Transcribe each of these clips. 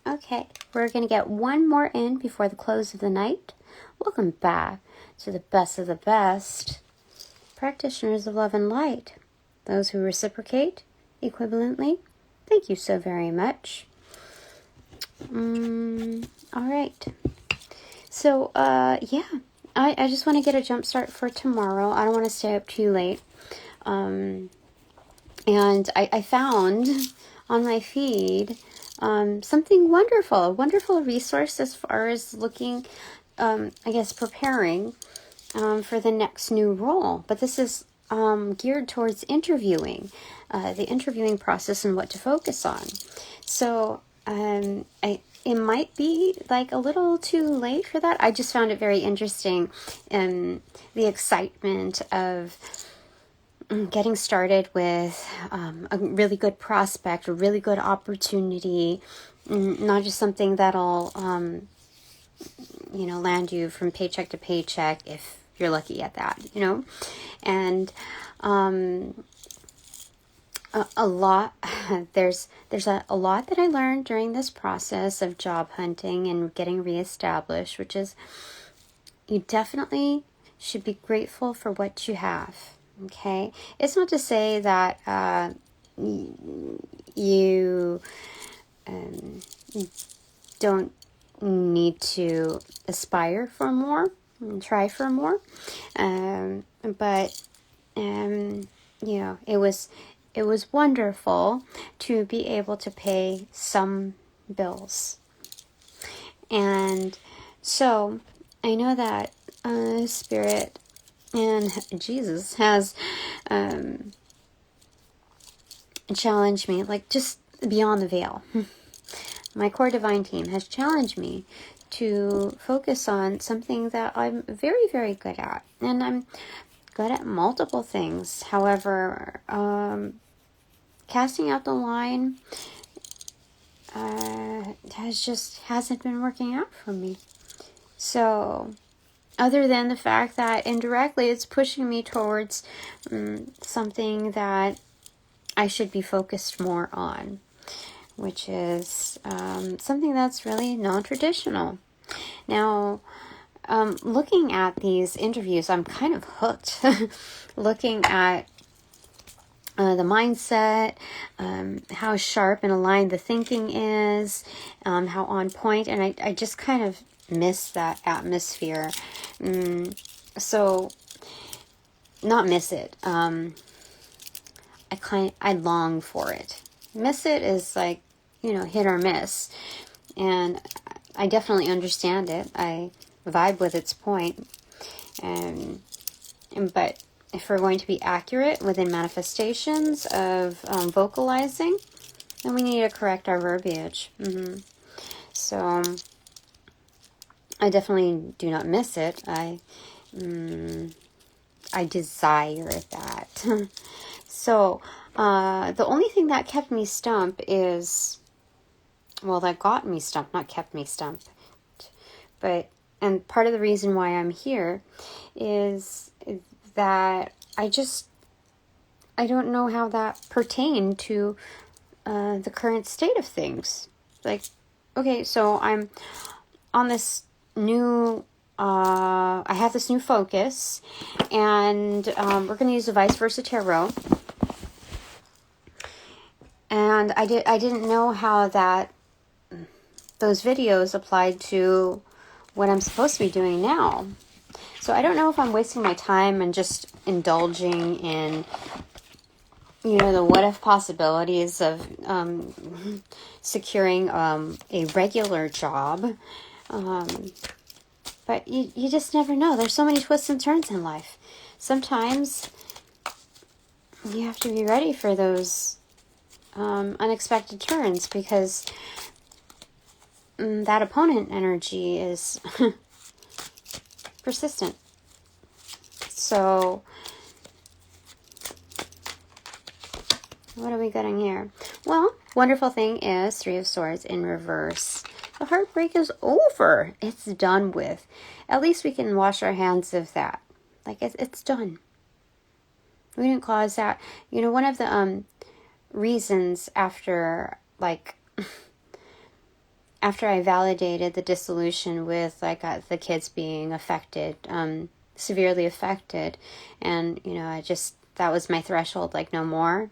Okay, we're going to get one more in before the close of the night. Welcome back to the best of the best practitioners of love and light. Those who reciprocate equivalently, thank you so very much. All right. So, I just want to get a jump start for tomorrow. I don't want to stay up too late. And I found on my feed something wonderful, a wonderful resource as far as looking, preparing for the next new role. But this is geared towards interviewing, the interviewing process and what to focus on. So it might be like a little too late for that. I just found it very interesting, the excitement of getting started with a really good prospect, a really good opportunity, not just something that'll, land you from paycheck to paycheck if you're lucky at that, and a lot, there's a lot that I learned during this process of job hunting and getting reestablished, which is you definitely should be grateful for what you have. Okay, it's not to say that you don't need to aspire for more and try for more, but it was wonderful to be able to pay some bills. And so I know that Spirit and Jesus has challenged me, like just beyond the veil. My core divine team has challenged me to focus on something that I'm very, very good at. And I'm good at multiple things. However, casting out the line hasn't been working out for me. So, other than the fact that indirectly it's pushing me towards something that I should be focused more on, which is something that's really non-traditional. Now, looking at these interviews, I'm kind of hooked. Looking at the mindset, how sharp and aligned the thinking is, how on point, and I just kind of miss that atmosphere. So, not miss it. I long for it. Miss it is like, hit or miss. And I definitely understand it. I vibe with its point. But if we're going to be accurate within manifestations of vocalizing, then we need to correct our verbiage. So I definitely do not miss it. I desire that. So the only thing that kept me stumped is, that got me stumped, not kept me stumped. And part of the reason why I'm here is that I don't know how that pertained to the current state of things. Like, okay, so I'm on this new, I have this new focus, and we're going to use the vice versa tarot. And I didn't know how those videos applied to what I'm supposed to be doing now. So I don't know if I'm wasting my time and just indulging in, the what-if possibilities of securing a regular job. But you just never know. There's so many twists and turns in life. Sometimes you have to be ready for those unexpected turns, because that opponent energy is persistent. So, what are we getting here? Well, wonderful thing is 3 of Swords in reverse. The heartbreak is over. It's done with. At least we can wash our hands of that. Like, it's done. We didn't cause that. One of the reasons after after I validated the dissolution with like the kids being affected, severely affected, and that was my threshold, like no more.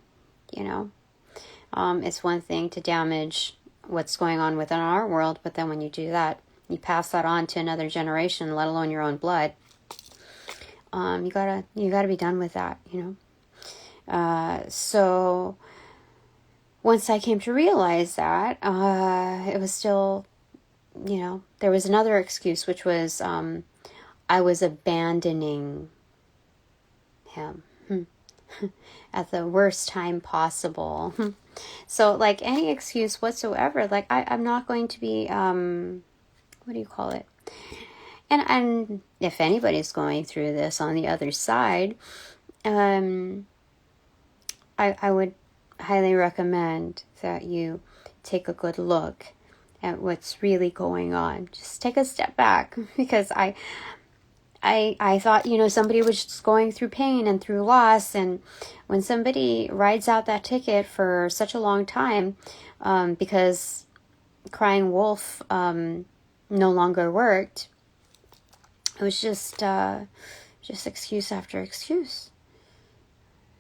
It's one thing to damage what's going on within our world, but then when you do that, you pass that on to another generation, let alone your own blood. You gotta be done with that, So once I came to realize that, it was still, there was another excuse, which was I was abandoning him at the worst time possible. So like any excuse whatsoever, like I'm not going to be, what do you call it? And if anybody's going through this on the other side, I would highly recommend that you take a good look at what's really going on. Just take a step back, because I thought, somebody was just going through pain and through loss, and when somebody rides out that ticket for such a long time, because crying wolf no longer worked, it was just excuse after excuse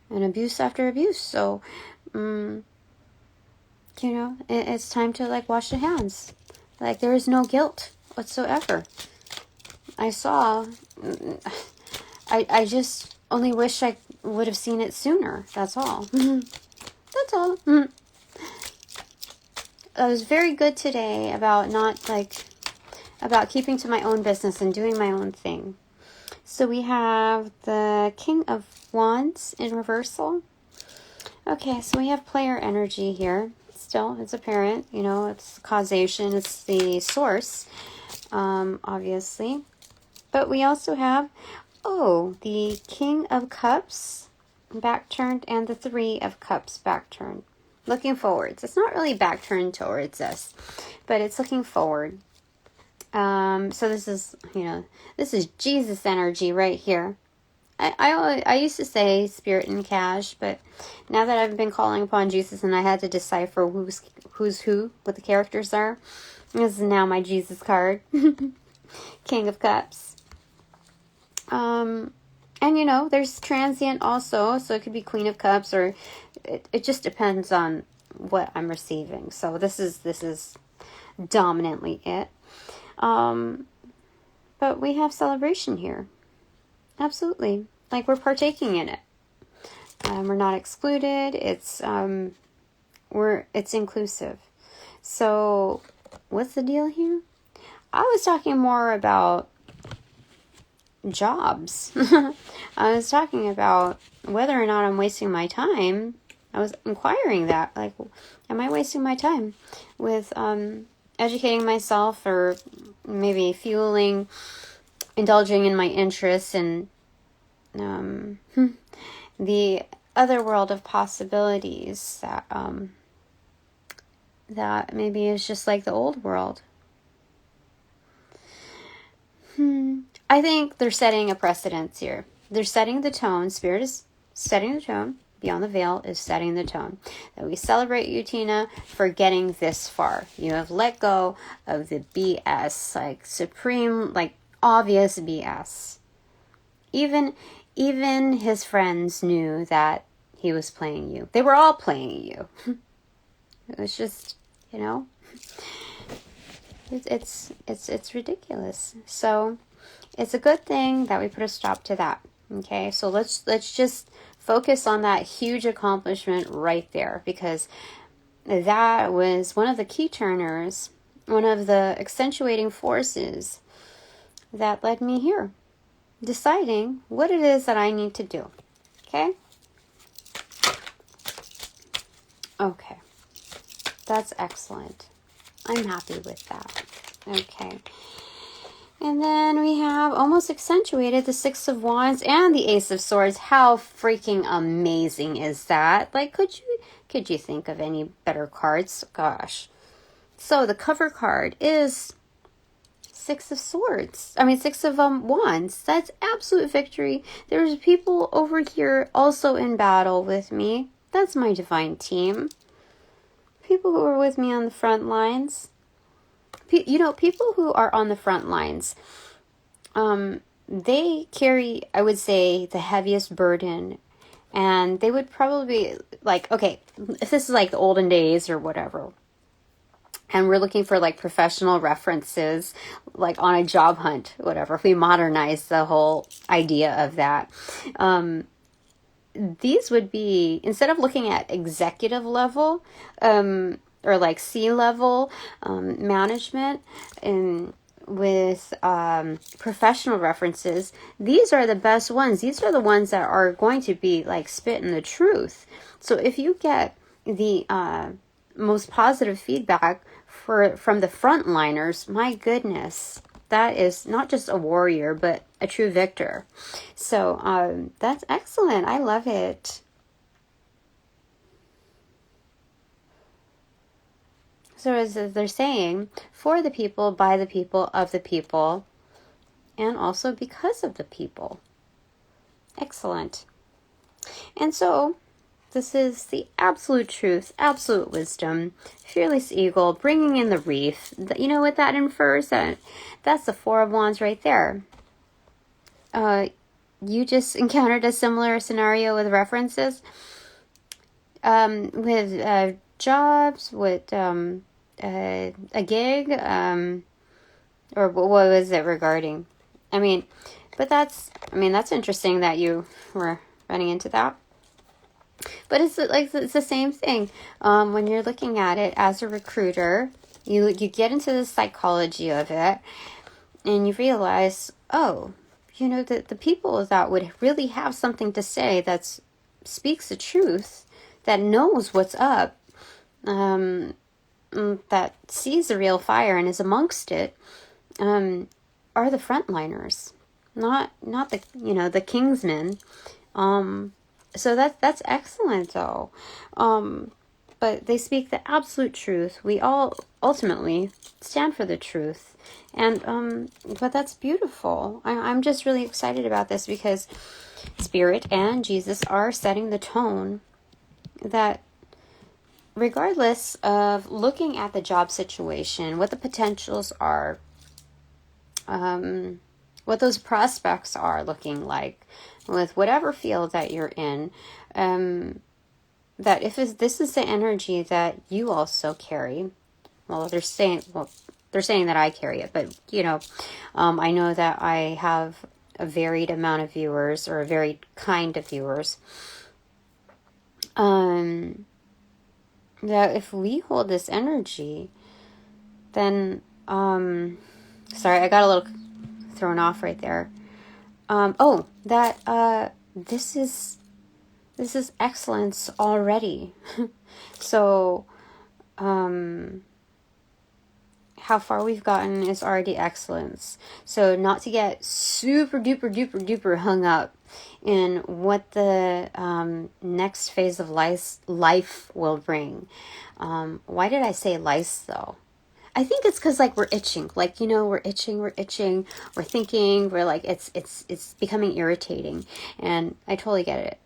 and abuse after abuse. So, it's time to like wash the hands. Like there is no guilt whatsoever. I just only wish I would have seen it sooner. That's all. That's all. I was very good today about about keeping to my own business and doing my own thing. So we have the King of Wands in reversal. Okay, so we have player energy here. Still, it's apparent, it's causation, it's the source, obviously. But we also have, the King of Cups back turned and the Three of Cups back turned. Looking forwards. It's not really back turned towards us, but it's looking forward. So this is, this is Jesus energy right here. I used to say spirit and cash, but now that I've been calling upon Jesus and I had to decipher who's who, what the characters are, this is now my Jesus card. King of Cups. And there's transient also, so it could be Queen of Cups, or it just depends on what I'm receiving. So this is dominantly it. But we have celebration here. Absolutely. Like we're partaking in it. We're not excluded. It's inclusive. So what's the deal here? I was talking more about jobs. I was talking about whether or not I'm wasting my time. I was inquiring that, like, am I wasting my time with educating myself, or maybe indulging in my interests and the other world of possibilities that maybe is just like the old world. I think they're setting a precedence here. They're setting the tone. Spirit is setting the tone. Beyond the Veil is setting the tone. That we celebrate you, Tina, for getting this far. You have let go of the BS, like supreme, like obvious BS. Even his friends knew that he was playing you. They were all playing you. It was just, it's ridiculous. So it's a good thing that we put a stop to that. Okay, so let's just focus on that huge accomplishment right there, because that was one of the key turners, one of the accentuating forces that led me here, deciding what it is that I need to do. Okay? Okay. That's excellent. I'm happy with that. Okay. And then we have almost accentuated the Six of Wands and the Ace of Swords. How freaking amazing is that? Like, could you think of any better cards? Gosh. So the cover card is Six of Wands. That's absolute victory. There's people over here also in battle with me. That's my divine team. People who are with me on the front lines. people who are on the front lines, they carry, I would say, the heaviest burden. And they would probably like, okay, if this is like the olden days or whatever, and we're looking for like professional references, like on a job hunt, whatever, if we modernize the whole idea of that, these would be, instead of looking at executive level, or like C-level management, and with professional references, these are the best ones. These are the ones that are going to be like spitting the truth. So if you get the most positive feedback from the frontliners, my goodness, that is not just a warrior, but a true victor. So that's excellent. I love it. So as they're saying, for the people, by the people, of the people, and also because of the people. Excellent. And so this is the absolute truth, absolute wisdom, fearless eagle, bringing in the reef. You know what that infers? That's the Four of Wands right there. You just encountered a similar scenario with references, with jobs, with a gig, or what was it regarding? That's interesting that you were running into that. But it's the same thing. When you're looking at it as a recruiter, you get into the psychology of it, and you realize, the people that would really have something to say that speaks the truth, that knows what's up, that sees the real fire and is amongst it, are the frontliners, not the the kingsmen. So that's excellent though. But they speak the absolute truth. We all ultimately stand for the truth, and but that's beautiful. I'm just really excited about this because Spirit and Jesus are setting the tone that regardless of looking at the job situation, what the potentials are, what those prospects are looking like with whatever field that you're in, that this is the energy that you also carry. Well, they're saying that I carry it, but I know that I have a varied amount of viewers, or a varied kind of viewers. That if we hold this energy, then sorry, I got a little thrown off right there. This is excellence already. So how far we've gotten is already excellence. So not to get super duper hung up in what the next phase of life will bring. Why did I say lice though? I think it's because we're itching, we're itching, we're thinking, we're like, it's becoming irritating, and I totally get it.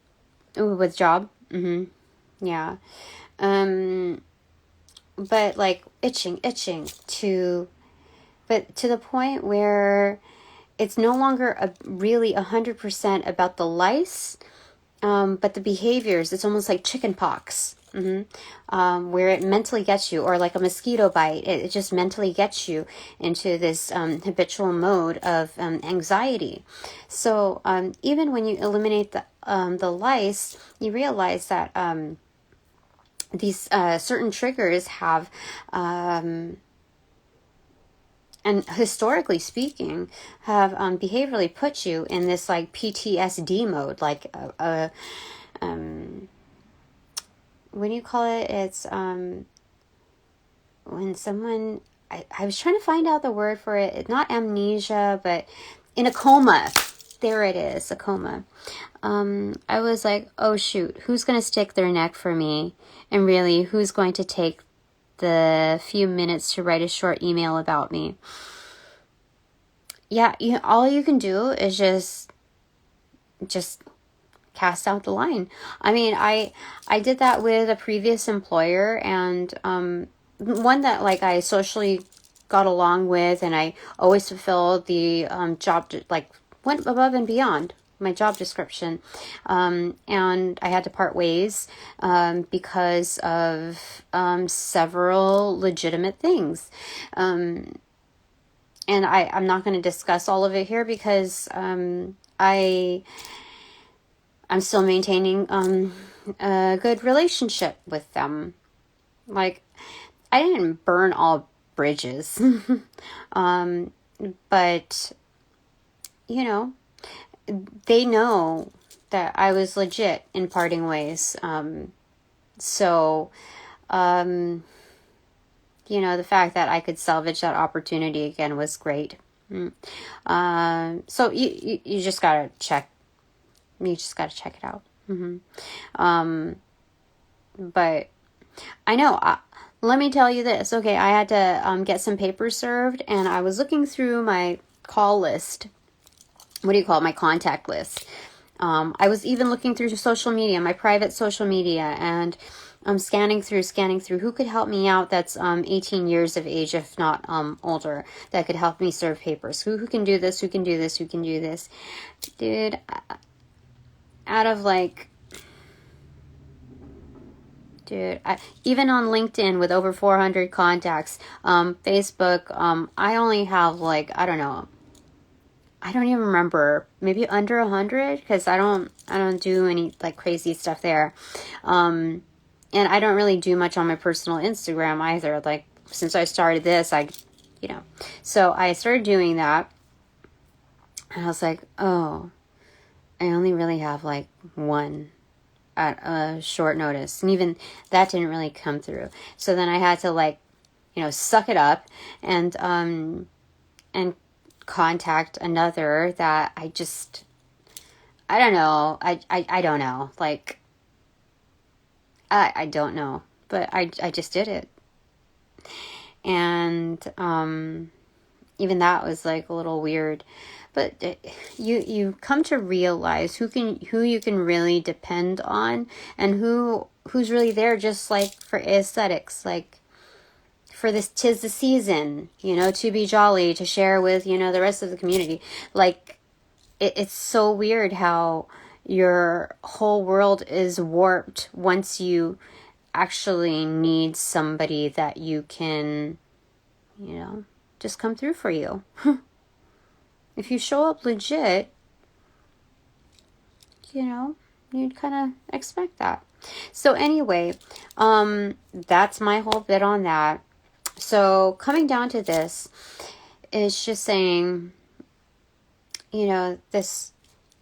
Ooh, with job, yeah, but itching to the point where it's no longer really 100% about the lice, but the behaviors. It's almost like chicken pox. Where it mentally gets you, or like a mosquito bite, it just mentally gets you into this habitual mode of anxiety. So even when you eliminate the lice, you realize that these certain triggers have, and historically speaking, have behaviorally put you in this PTSD mode, what do you call it? It's when someone, I was trying to find out the word for it. It's not amnesia, but in a coma. There it is, a coma. I was like, oh shoot, who's going to stick their neck for me? And really, who's going to take the few minutes to write a short email about me? Yeah, all you can do is just cast out the line. I did that with a previous employer, and one that I socially got along with, and I always fulfilled the job, like went above and beyond my job description. And I had to part ways because of several legitimate things. And I'm not going to discuss all of it here because I'm still maintaining a good relationship with them. Like, I didn't burn all bridges. But, you know, they know that I was legit in parting ways. So, you know, the fact that I could salvage that opportunity again was great. So you just gotta check. You just gotta check it out. But I know. Let me tell you this. Okay, I had to get some papers served, and I was looking through my call list. What do you call it? My contact list. I was even looking through social media, my private social media, and I'm scanning through who could help me out that's 18 years of age, if not older, that could help me serve papers. Who can do this, who can do this, who can do this. Dude, out of like... Dude, even on LinkedIn with over 400 contacts, Facebook, I only have like, I don't know, I don't even remember, maybe under 100, because I don't do any like crazy stuff there. And I don't really do much on my personal Instagram either. Like, since I started this, so I started doing that, and I was like, oh, I only really have like one at a short notice, and even that didn't really come through. So then I had to like, suck it up and contact another that I don't know. I don't know. Like, I don't know, but I just did it. And even that was like a little weird. But you come to realize who you can really depend on, and who's really there just like for aesthetics, like for this 'tis the season, to be jolly, to share with the rest of the community. Like, it's so weird how your whole world is warped once you actually need somebody that you can, just come through for you. If you show up legit, you'd kind of expect that. So anyway, that's my whole bit on that. So coming down to this is just saying, this,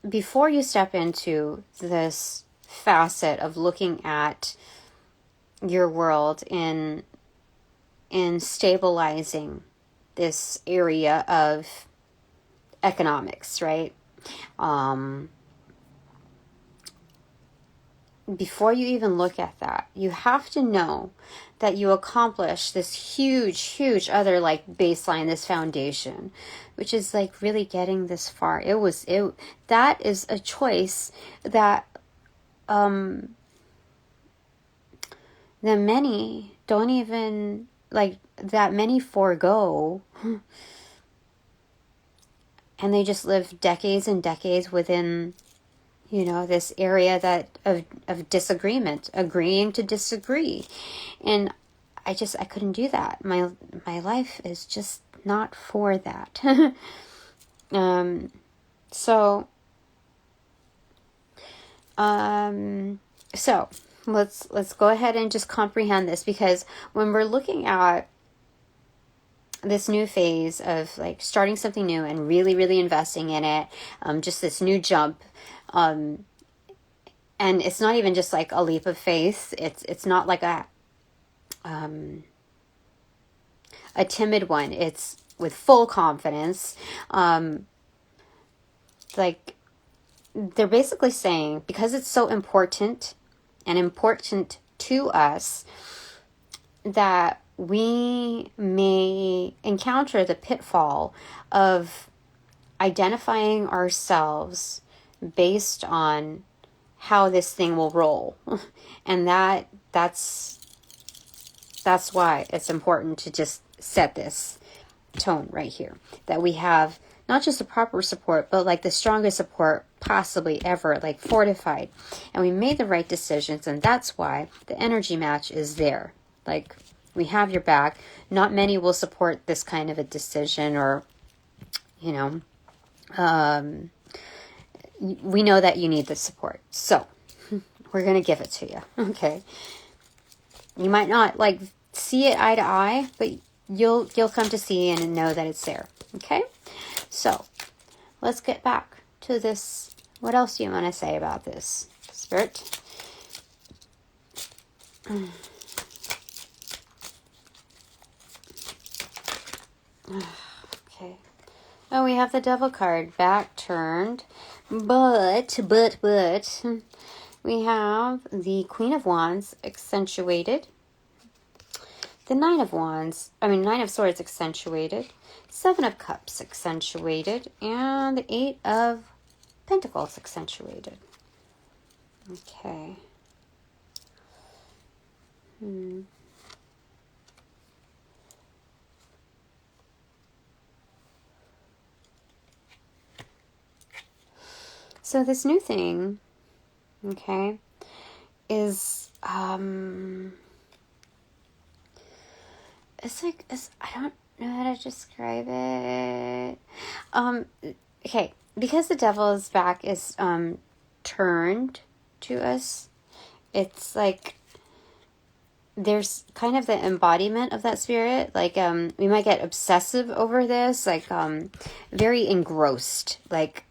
before you step into this facet of looking at your world in stabilizing this area of economics, right? Before you even look at that, you have to know that you accomplish this huge other like baseline, this foundation, which is like really getting this far. That is a choice that many don't even like, that many forego. And they just live decades and decades within, this area of disagreement, agreeing to disagree. And I couldn't do that. My life is just not for that. So let's go ahead and just comprehend this, because when we're looking at this new phase of like starting something new and really investing in it, just this new jump, and it's not even just like a leap of faith. It's not like a timid one. It's with full confidence. Like, they're basically saying, because it's so important and important to us, that we may encounter the pitfall of identifying ourselves based on how this thing will roll. And that's why it's important to just set this tone right here, that we have not just a proper support, but like the strongest support possibly ever, like fortified, and we made the right decisions, and that's why the energy match is there. Like, we have your back. Not many will support this kind of a decision, or we know that you need the support, so we're gonna give it to you. Okay, you might not like see it eye to eye, but you'll come to see and know that it's there. Okay, so let's get back to this. What else do you want to say about this, Spirit? Okay. Oh, we have the Devil card back turned, but we have the Queen of Wands accentuated, the Nine of Swords accentuated, Seven of Cups accentuated, and the Eight of Pentacles accentuated. Okay. So this new thing, okay, is it's like, I don't know how to describe it. Okay, because the Devil's back is turned to us, it's like there's kind of the embodiment of that spirit. Like we might get obsessive over this, like very engrossed, like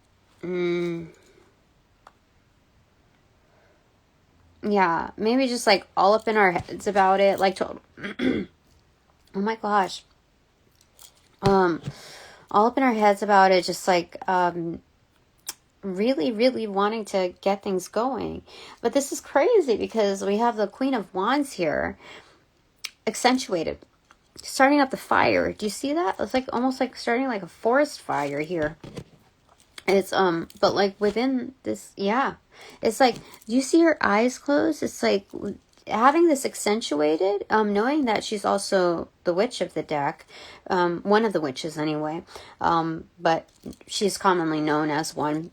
yeah, maybe just like all up in our heads about it, like oh my gosh, all up in our heads about it, just like really wanting to get things going. But this is crazy because we have the Queen of Wands here accentuated, starting up the fire. Do you see that? It's like almost like starting like a forest fire here. It's but like within this, yeah, it's like, do you see her eyes closed? It's like having this accentuated, knowing that she's also the witch of the deck, one of the witches anyway, but she's commonly known as one,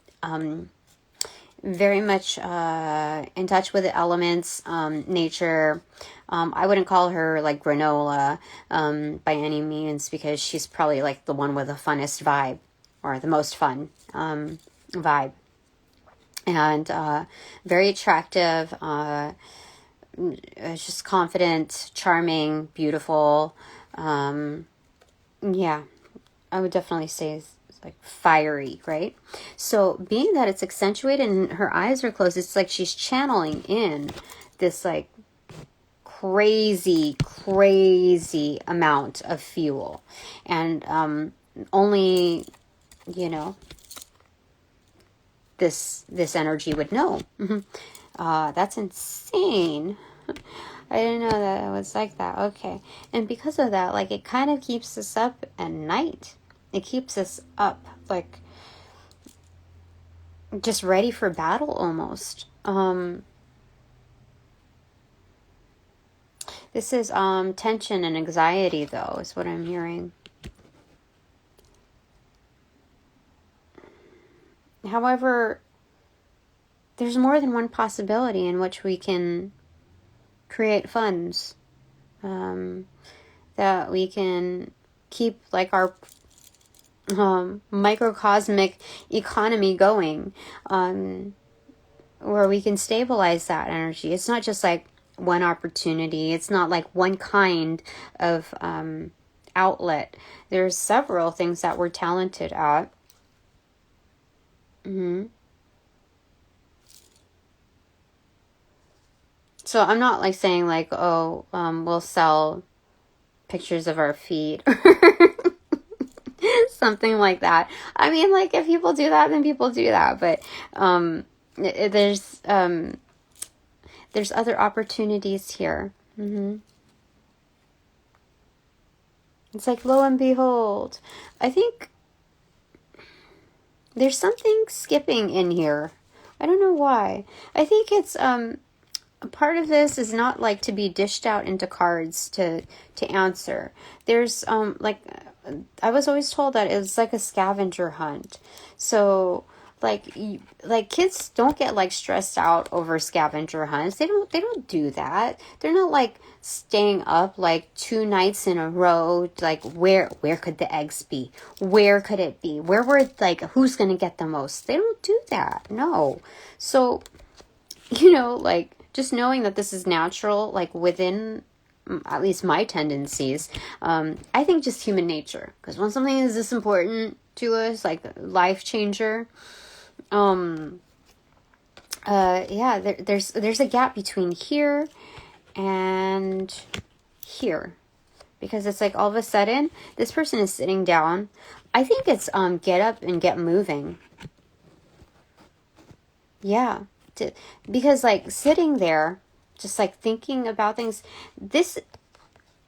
very much in touch with the elements, nature. I wouldn't call her like granola by any means, because she's probably like the one with the funnest vibe, or the most fun vibe, and very attractive, just confident, charming, beautiful. Yeah, I would definitely say it's like fiery, right? So being that it's accentuated and her eyes are closed, it's like she's channeling in this like crazy amount of fuel, and only this energy would know. That's insane. I didn't know that it was like that. Okay. And because of that, like, it kind of keeps us up at night. It keeps us up, like, just ready for battle almost. This is tension and anxiety, though, is what I'm hearing. However, there's more than one possibility in which we can create funds, that we can keep like our microcosmic economy going, where we can stabilize that energy. It's not just like one opportunity. It's not like one kind of outlet. There's several things that we're talented at. So I'm not like saying like, oh, we'll sell pictures of our feet or something like that. I mean, like, if people do that, then people do that. But there's other opportunities here. It's like, lo and behold, I think there's something skipping in here. I don't know why. I think it's part of this is not like to be dished out into cards to answer. There's like I was always told that it's like a scavenger hunt. So like kids don't get like stressed out over scavenger hunts. They don't do that. They're not like staying up like 2 nights in a row, like where could the eggs be? Where could it be? Where were like who's gonna get the most? They don't do that. No. So like just knowing that this is natural, like within at least my tendencies, I think just human nature. Because when something is this important to us, like life changer, there's a gap between here and here, because it's like all of a sudden this person is sitting down. I think it's get up and get moving. Yeah, because like sitting there, just like thinking about things. This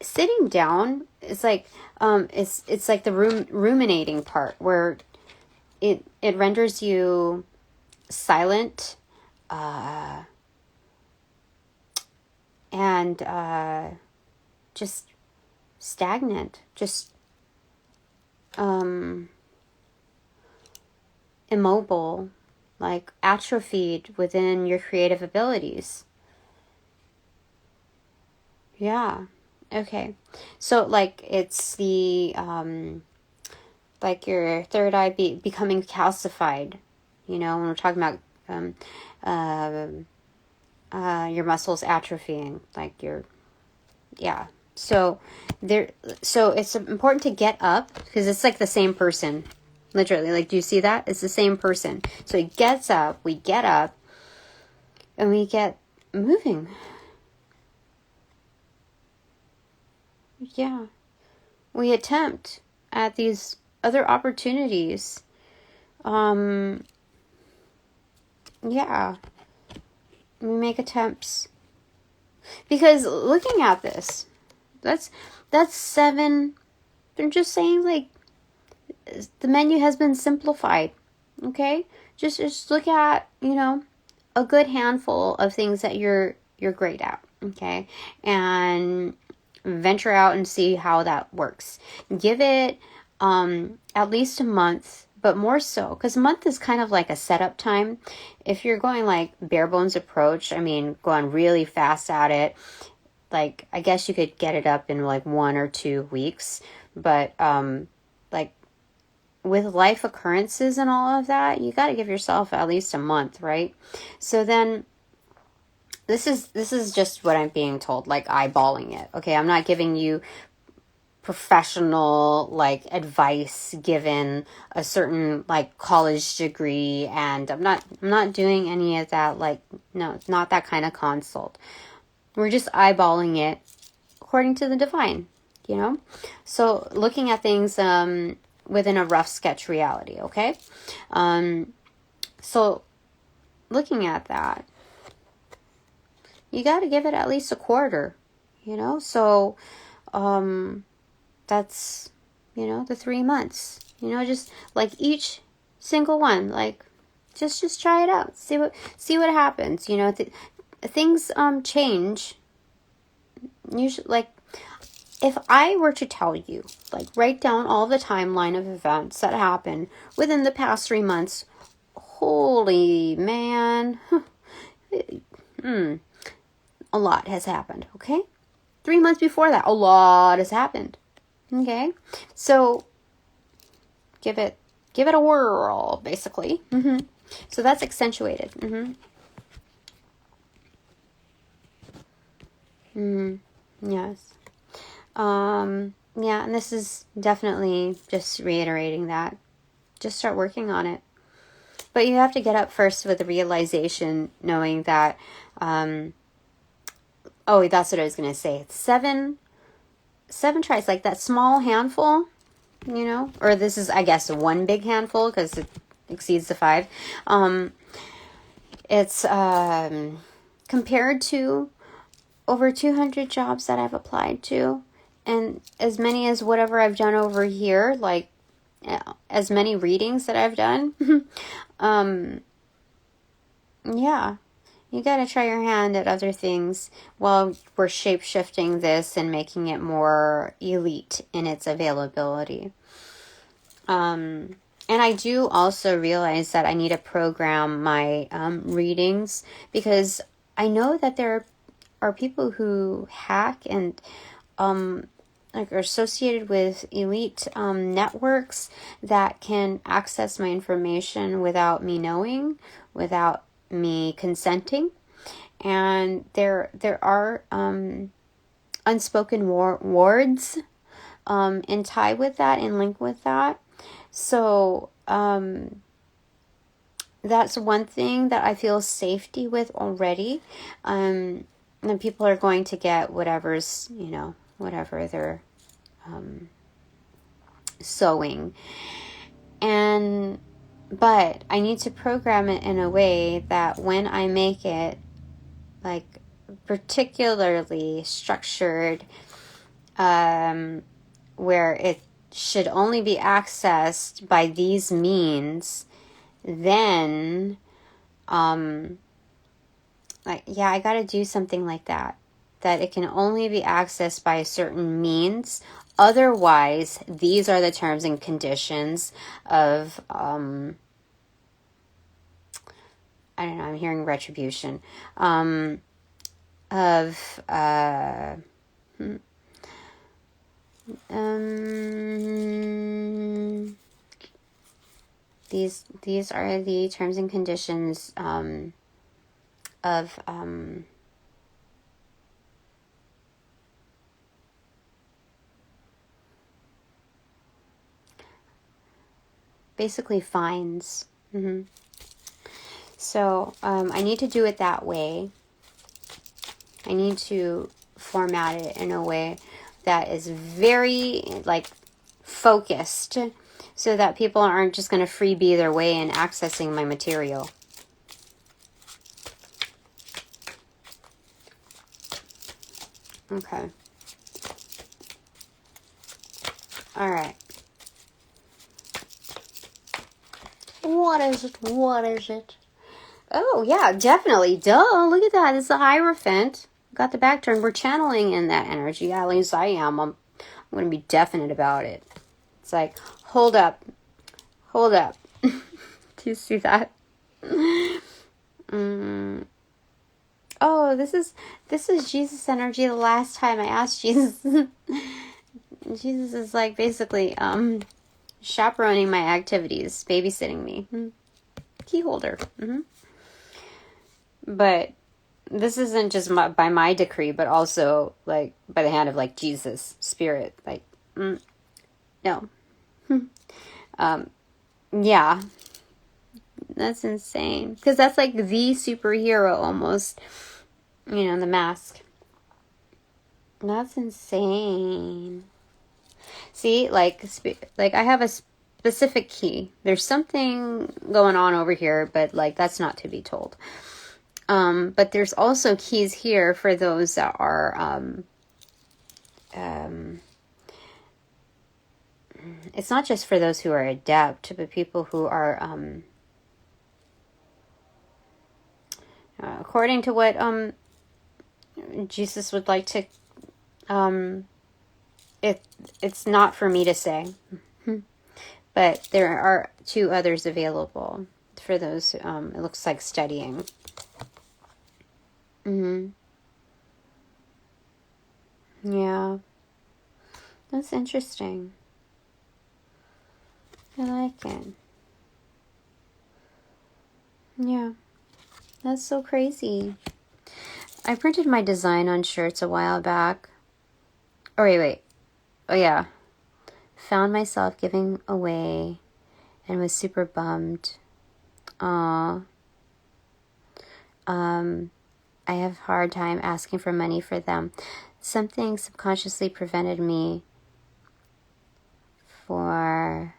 sitting down is like it's like the ruminating part where it renders you silent and just stagnant, just immobile, like atrophied within your creative abilities. Yeah. Okay. So like it's the like your third eye becoming calcified, when we're talking about your muscles atrophying, like so it's important to get up, because it's like the same person, literally. Like, do you see that? It's the same person. So he gets up, we get up, and we get moving. Yeah. We attempt at these other opportunities. Yeah. We make attempts. Because looking at this, that's 7. They're just saying, like, the menu has been simplified. Okay? Just look at, a good handful of things that you're great at. Okay? And venture out and see how that works. Give it at least a month, but more so, because a month is kind of like a setup time. If you're going like bare bones approach, going really fast at it, like I guess you could get it up in like 1 or 2 weeks, but like with life occurrences and all of that, you got to give yourself at least a month, right? So then this is just what I'm being told, like eyeballing it. Okay, I'm not giving you professional like advice given a certain like college degree, and I'm not doing any of that. Like, no, it's not that kind of consult. We're just eyeballing it according to the divine, So looking at things within a rough sketch reality, okay? So looking at that, you got to give it at least a quarter, So that's, the 3 months, just like each single one, like just try it out. See what happens. Things change. Usually, like, if I were to tell you, like, write down all the timeline of events that happened within the past 3 months, holy man, a lot has happened, okay? 3 months before that, a lot has happened, okay? So, give it a whirl, basically. So that's accentuated. Yes. Yeah, and this is definitely just reiterating that. Just start working on it. But you have to get up first with the realization, knowing that, that's what I was going to say. 7 tries, like that small handful, or this is, I guess, 1 big handful because it exceeds the 5. It's compared to over 200 jobs that I've applied to, and as many as whatever I've done over here, like as many readings that I've done. Yeah, You got to try your hand at other things while we're shape-shifting this and making it more elite in its availability. And I do also realize that I need to program my readings, because I know that there are people who hack and like are associated with elite networks that can access my information without me knowing, without me consenting. And there are unspoken words in tie with that, in link with that. So that's one thing that I feel safety with already. And people are going to get whatever's, whatever they're sowing. But I need to program it in a way that when I make it like particularly structured, where it should only be accessed by these means, then I got to do something like that it can only be accessed by a certain means. Otherwise, these are the terms and conditions of I don't know, I'm hearing retribution, these are the terms and conditions of basically fines. So I need to do it that way. I need to format it in a way that is very focused, so that people aren't just going to freebie their way in accessing my material. Okay. All right. What is it? Oh, yeah, definitely. Duh, look at that. It's a Hierophant. Got the back turn. We're channeling in that energy. At least I am. I'm going to be definite about it. It's like, hold up. Do you see that? Oh, this is Jesus energy. The last time I asked Jesus, Jesus is like basically chaperoning my activities, babysitting me, key holder. But this isn't just by my decree, but also by the hand of Jesus, Spirit. No. Yeah. That's insane. Because that's the superhero almost. The mask. That's insane. See, I have a specific key. There's something going on over here, but that's not to be told. But there's also keys here for those that are, it's not just for those who are adept, but people who are, according to what, Jesus would like to, it's not for me to say, but there are 2 others available for those, it looks like studying. Yeah. That's interesting. I like it. Yeah. That's so crazy. I printed my design on shirts a while back. Oh, wait. Oh, yeah. Found myself giving away and was super bummed. Aww. I have a hard time asking for money for them. Something subconsciously prevented me for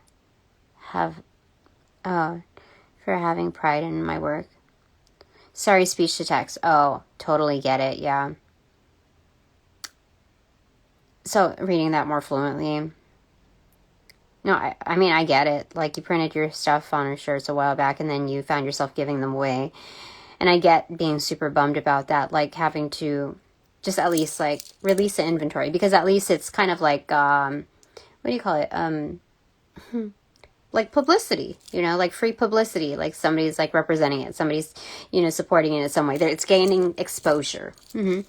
having pride in my work. Sorry, speech to text. Oh, totally get it. Yeah. So reading that more fluently. No, I mean, I get it. You printed your stuff on your shirts a while back and then you found yourself giving them away. And I get being super bummed about that, like having to just at least like release the inventory, because at least it's kind of like, what do you call it? Like publicity, like free publicity, like somebody's like representing it, somebody's, supporting it in some way. It's gaining exposure. But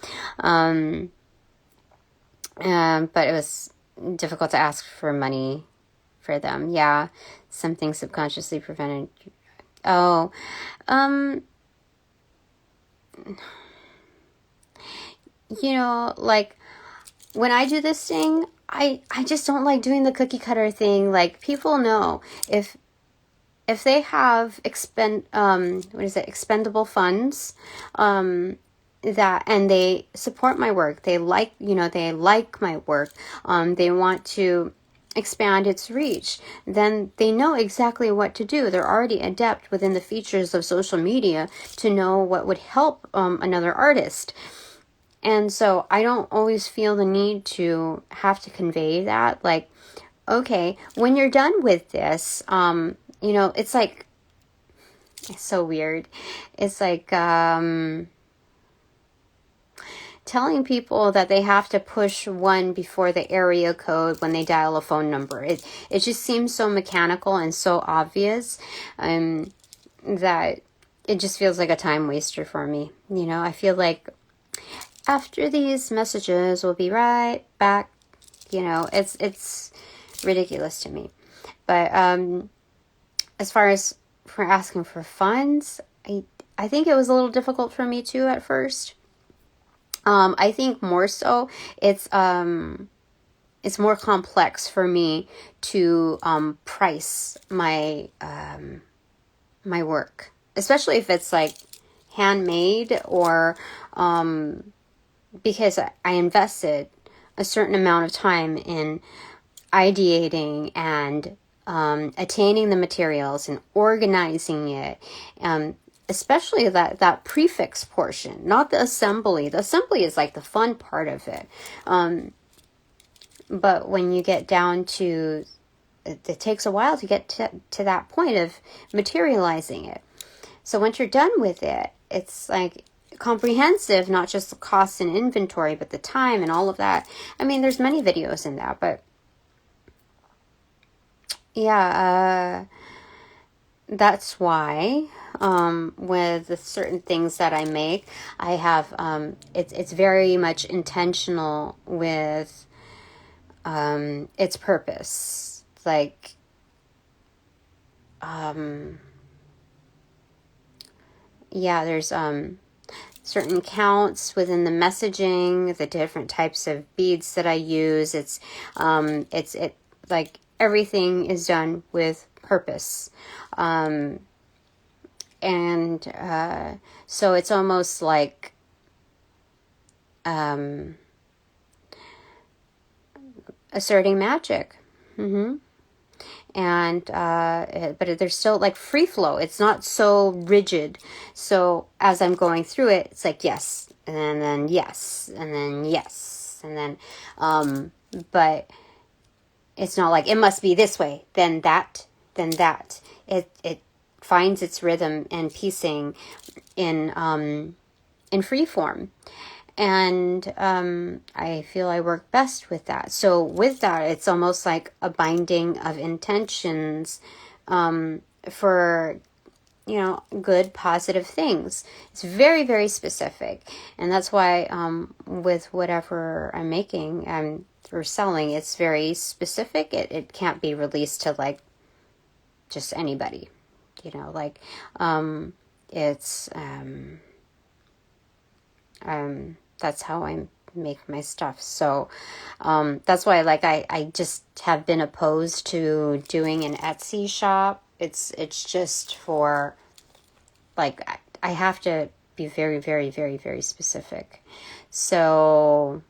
it was difficult to ask for money for them. Yeah. Something subconsciously prevented. Oh, like when I do this thing, I just don't like doing the cookie cutter thing. Like, people know if they have expendable funds, that, and they support my work, they like my work, they want to expand its reach, then they know exactly what to do. They're already adept within the features of social media to know what would help another artist. And so I don't always feel the need to have to convey that. Like, okay, when you're done with this, it's like, it's so weird. It's like, telling people that they have to push 1 before the area code when they dial a phone number. It just seems so mechanical and so obvious, that it just feels like a time waster for me. I feel like after these messages, we'll be right back. It's ridiculous to me. But as far as for asking for funds, I think it was a little difficult for me too at first. I think more so it's more complex for me to price my my work, especially if it's like handmade, or because I invested a certain amount of time in ideating and attaining the materials and organizing it. Especially that prefix portion, not the assembly. The assembly is like the fun part of it. But when you get down to, it takes a while to get to that point of materializing it. So once you're done with it, it's like comprehensive, not just the cost and inventory, but the time and all of that. I mean, there's many videos in that, but yeah, that's why with certain things that I make, I have it's very much intentional with its purpose. Like there's certain counts within the messaging, the different types of beads that I use. It's like everything is done with purpose. So it's almost like asserting magic. And but there's still like free flow. It's not so rigid. So as I'm going through it, it's like yes, and then yes, and then yes, and then but it's not like it must be this way, then that. It finds its rhythm and piecing in free form. And I feel I work best with that. So with that, it's almost like a binding of intentions for, good, positive things. It's very, very specific. And that's why with whatever I'm making or selling, it's very specific. It can't be released to like just anybody. It's that's how I make my stuff. So that's why I just have been opposed to doing an Etsy shop. It's just for like I have to be very, very, very, very specific. So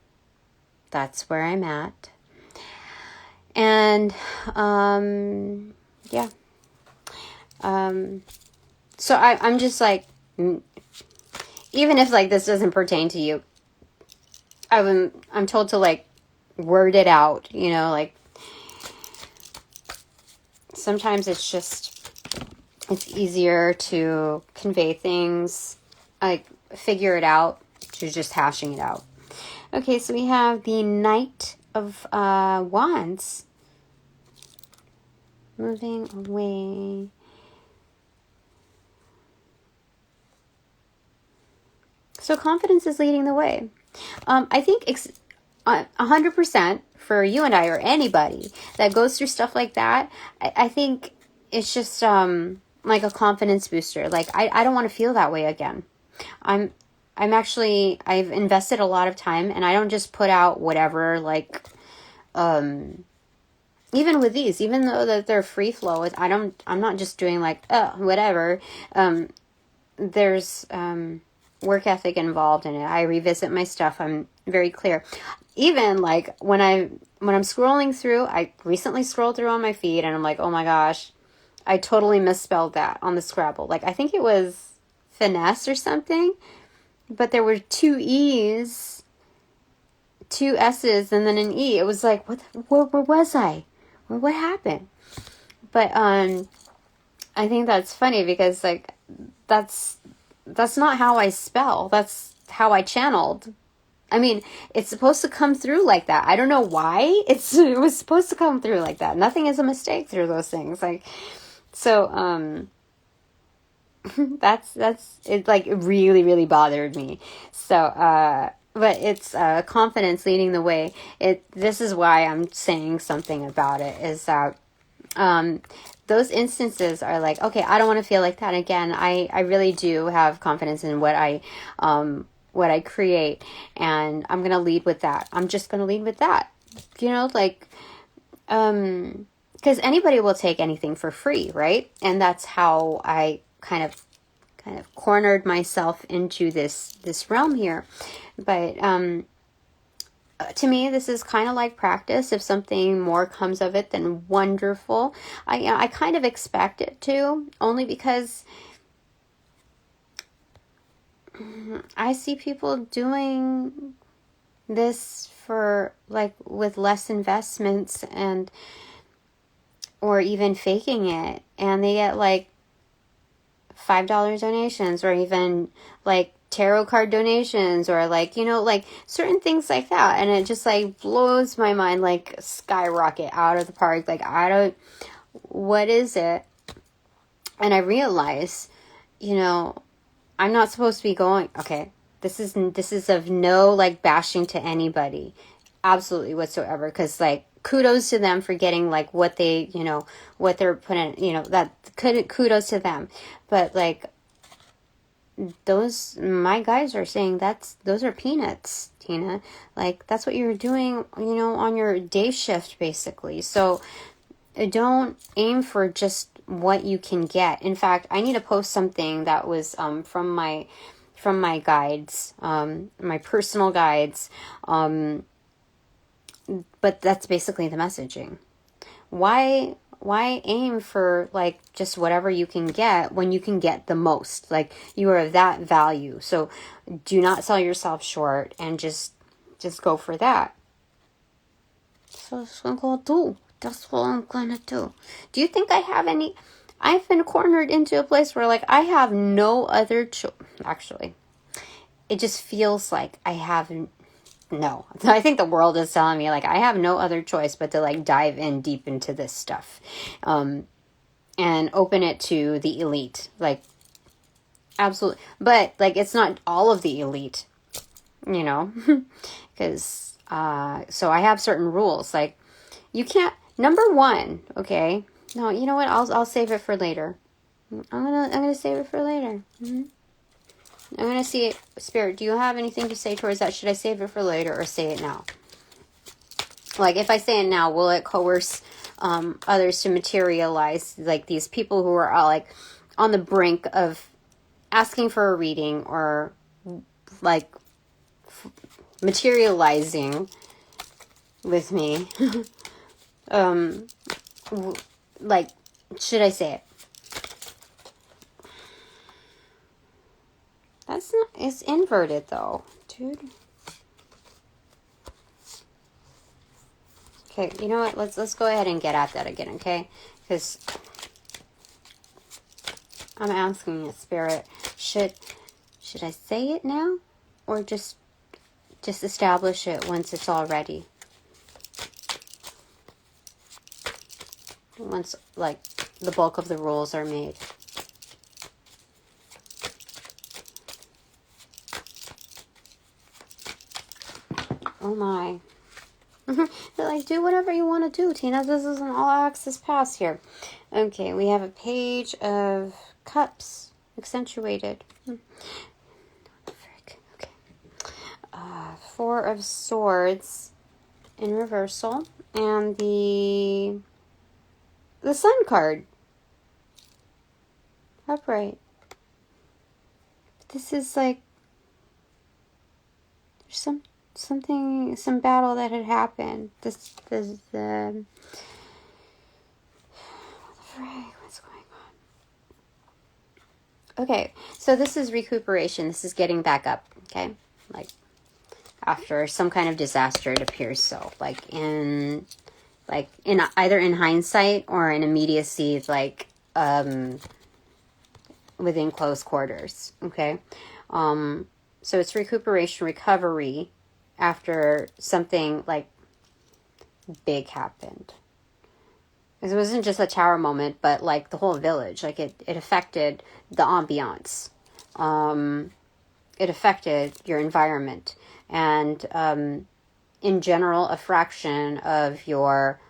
that's where I'm at. And yeah. So I'm just like, even if like this doesn't pertain to you, I'm told to like word it out, like sometimes it's easier to convey things like figure it out to just hashing it out. Okay, so we have the Knight of Wands. Moving away. So confidence is leading the way. I think 100% for you and I or anybody that goes through stuff like that, I think it's just like a confidence booster. Like I don't want to feel that way again. I've invested a lot of time, and I don't just put out whatever, like even with these, even though that they're free flow, I'm not just doing like whatever. There's work ethic involved in it. I revisit my stuff. I'm very clear. Even like when I'm scrolling through, I recently scrolled through on my feed, and I'm like, oh my gosh, I totally misspelled that on the Scrabble. Like I think it was finesse or something, but there were 2 E's, 2 S's, and then an E. It was like, where was I? What happened? But I think that's funny because like that's not how I spell. That's how I channeled. I mean, it's supposed to come through like that. I don't know why it was supposed to come through like that. Nothing is a mistake through those things. Like, so that's it. Like, it really, really bothered me. So but it's confidence leading the way. This is why I'm saying something about it, is that those instances are like, okay, I don't want to feel like that again. I really do have confidence in what I create, and I'm going to lead with that. I'm just going to lead with that, like, because anybody will take anything for free, right? And that's how I kind of cornered myself into this realm here. But to me, this is kind of like practice. If something more comes of it, then wonderful. I kind of expect it to, only because I see people doing this for like with less investments or even faking it, and they get like $5 donations, or even like tarot card donations, or like, like certain things like that. And it just like blows my mind, like skyrocket out of the park. Like, what is it? And I realize, I'm not supposed to be going, okay, this is of no like bashing to anybody, absolutely whatsoever. 'Cause like, kudos to them for getting like what they, what they're putting, that kudos to them. But like, my guys are saying those are peanuts, Tina. Like, that's what you're doing, on your day shift, basically. So don't aim for just what you can get. In fact, I need to post something that was from my guides, my personal guides. But that's basically the messaging. Why aim for like just whatever you can get when you can get the most? Like, you are of that value. So do not sell yourself short, and just go for that. So that's what I'm gonna do. That's what I'm gonna do. Do you think I have any? I've been cornered into a place where like I have no other choice. Actually, it just feels like I have no. I think the world is telling me like I have no other choice but to like dive in deep into this stuff, and open it to the elite. Like, absolutely. But like, it's not all of the elite, because so I have certain rules. Like, you can't. Number one, okay. No, you know what? I'll save it for later. I'm gonna save it for later. Mm-hmm. I'm going to see it. Spirit, do you have anything to say towards that? Should I save it for later or say it now? Like, if I say it now, will it coerce others to materialize? Like, these people who are like on the brink of asking for a reading, or like materializing with me. Like, should I say it? That's not, it's inverted though, dude. Okay, you know what? Let's go ahead and get at that again, okay? Because I'm asking you, Spirit, should Should I say it now, or just establish it once it's all ready? Once, like, the bulk of the rules are made. Oh my. Like, do whatever you want to do, Tina. This is an all-access pass here. Okay, we have a page of cups, accentuated. Frick. Okay. Four of swords in reversal, and the sun card upright. This is like there's some battle that had happened. This what's going on? Okay, so this is recuperation. This is getting back up. Okay, like after some kind of disaster, it appears so. Like in either in hindsight or in immediacy, like within close quarters. Okay, so it's recuperation, recovery after something like big happened. Because it wasn't just a tower moment, but like the whole village. Like it affected the ambiance. It affected your environment. And in general, a fraction of your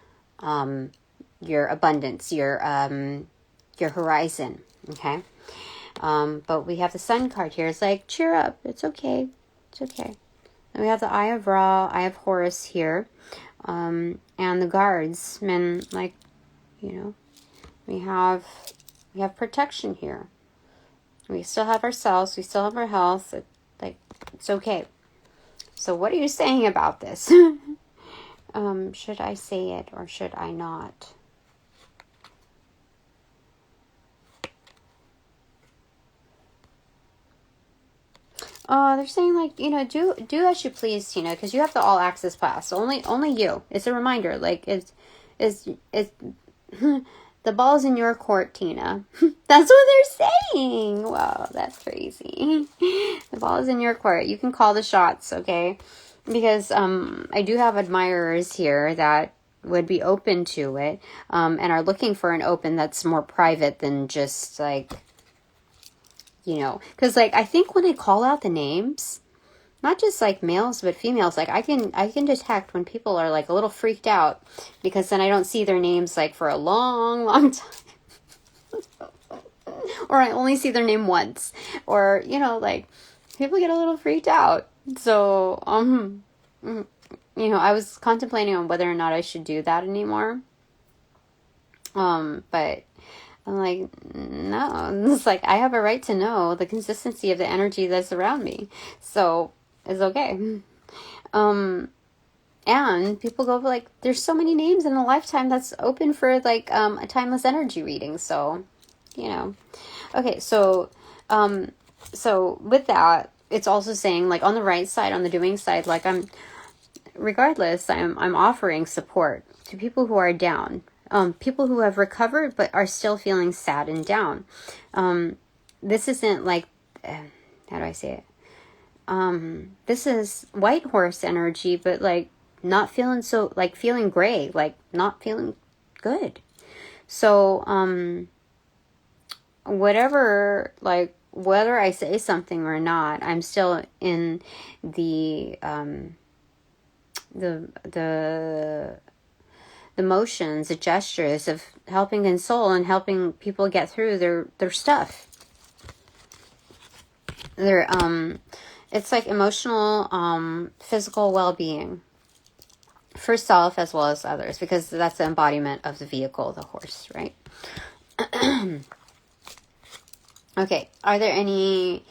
abundance, your horizon. Okay? But we have the sun card here. It's like, cheer up. It's okay. It's okay. And we have the Eye of Ra, Eye of Horus here. And the guardsmen, like, you know, we have protection here. We still have ourselves. We still have our health. It's okay. So what are you saying about this? Should I say it or should I not? They're saying, like, you know, do as you please, Tina, because you have the all access pass. Only you. It's a reminder. Like, it's the ball's in your court, Tina. That's what they're saying. Wow, that's crazy. The ball is in your court. You can call the shots, okay? Because I do have admirers here that would be open to it, and are looking for an open that's more private than just like, you know, because like I think when I call out the names, not just like males but females, like I can detect when people are like a little freaked out, because then I don't see their names like for a long time. Or I only see their name once, or you know, like people get a little freaked out. So you know, I was contemplating on whether or not I should do that anymore, but I'm like, no, it's like I have a right to know the consistency of the energy that's around me. So it's okay. And people go like, there's so many names in a lifetime that's open for like a timeless energy reading. So, you know, okay. So with that, it's also saying like on the right side, on the doing side, like I'm offering support to people who are down. People who have recovered but are still feeling sad and down. This isn't like, how do I say it? This is white horse energy, but like not feeling so, like feeling gray, like not feeling good. So, whether I say something or not, I'm still in the motions, the gestures of helping console and helping people get through their stuff. It's like emotional, physical well-being for self as well as others, because that's the embodiment of the vehicle, the horse, right? Okay, are there any